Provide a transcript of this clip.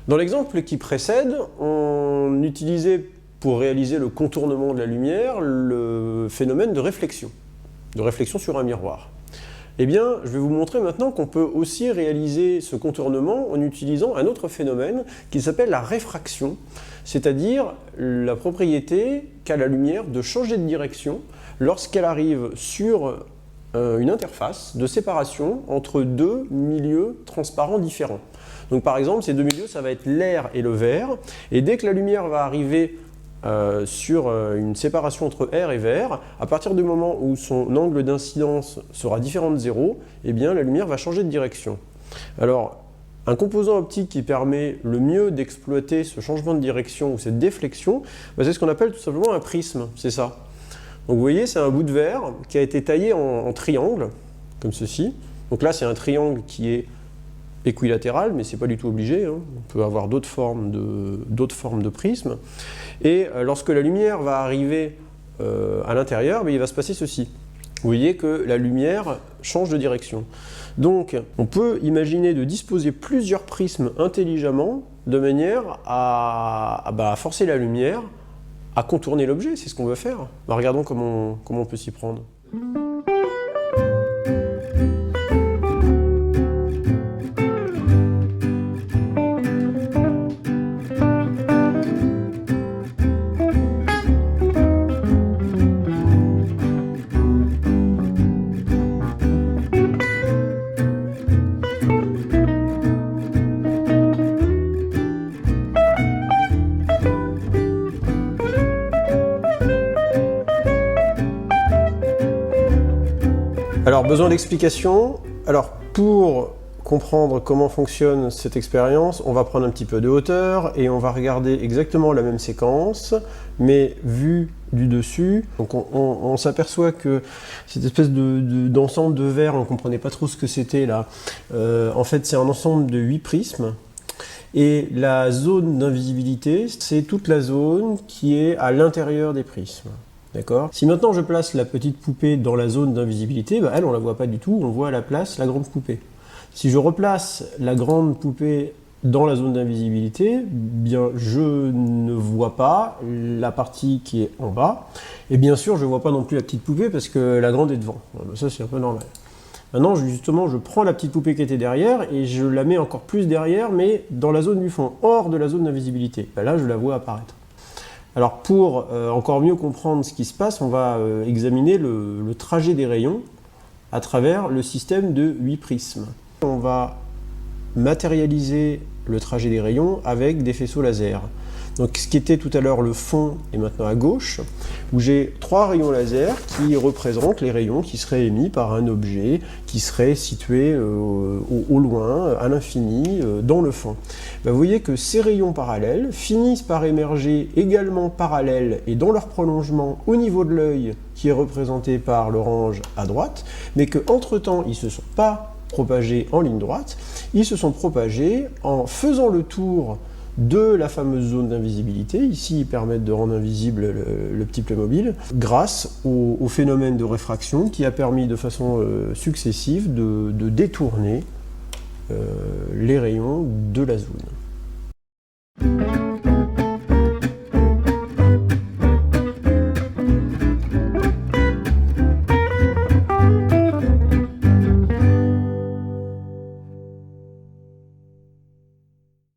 Dans l'exemple qui précède, on utilisait pour réaliser le contournement de la lumière le phénomène de réflexion sur un miroir. Eh bien, je vais vous montrer maintenant qu'on peut aussi réaliser ce contournement en utilisant un autre phénomène qui s'appelle la réfraction, c'est-à-dire la propriété qu'a la lumière de changer de direction lorsqu'elle arrive sur une interface de séparation entre deux milieux transparents différents. Donc par exemple, ces deux milieux, ça va être l'air et le verre, et dès que la lumière va arriver sur une séparation entre air et verre, à partir du moment où son angle d'incidence sera différent de 0, eh bien la lumière va changer de direction. Alors, un composant optique qui permet le mieux d'exploiter ce changement de direction ou cette déflexion, c'est ce qu'on appelle tout simplement un prisme, c'est ça. Donc vous voyez, c'est un bout de verre qui a été taillé en triangle, comme ceci. Donc là, c'est un triangle qui est équilatéral, mais ce n'est pas du tout obligé, hein. On peut avoir d'autres formes de prisme. Et lorsque la lumière va arriver à l'intérieur, il va se passer ceci. Vous voyez que la lumière change de direction. Donc, on peut imaginer de disposer plusieurs prismes intelligemment, de manière à forcer la lumière à contourner l'objet, c'est ce qu'on veut faire. Regardons comment on peut s'y prendre. Alors, besoin d'explication. Alors, pour comprendre comment fonctionne cette expérience, on va prendre un petit peu de hauteur et on va regarder exactement la même séquence, mais vue du dessus. Donc, on s'aperçoit que cette espèce d'ensemble de verre, on ne comprenait pas trop ce que c'était là. En fait, c'est un ensemble de 8 prismes. Et la zone d'invisibilité, c'est toute la zone qui est à l'intérieur des prismes. D'accord ? Si maintenant je place la petite poupée dans la zone d'invisibilité, elle, on ne la voit pas du tout, on voit à la place la grande poupée. Si je replace la grande poupée dans la zone d'invisibilité, bien je ne vois pas la partie qui est en bas. Et bien sûr, je ne vois pas non plus la petite poupée parce que la grande est devant. Ça, c'est un peu normal. Maintenant, justement, je prends la petite poupée qui était derrière et je la mets encore plus derrière, mais dans la zone du fond, hors de la zone d'invisibilité. Là, je la vois apparaître. Alors pour encore mieux comprendre ce qui se passe, on va examiner le trajet des rayons à travers le système de 8 prismes. On va matérialiser le trajet des rayons avec des faisceaux laser. Donc ce qui était tout à l'heure le fond est maintenant à gauche, où j'ai 3 rayons laser qui représentent les rayons qui seraient émis par un objet qui serait situé au loin, à l'infini, dans le fond. Vous voyez que ces rayons parallèles finissent par émerger également parallèles et dans leur prolongement au niveau de l'œil qui est représenté par l'orange à droite, mais qu'entre-temps ils ne se sont pas propagés en ligne droite, ils se sont propagés en faisant le tour de la fameuse zone d'invisibilité. Ici, ils permettent de rendre invisible le petit Playmobil grâce au phénomène de réfraction qui a permis de façon successive de détourner les rayons de la zone.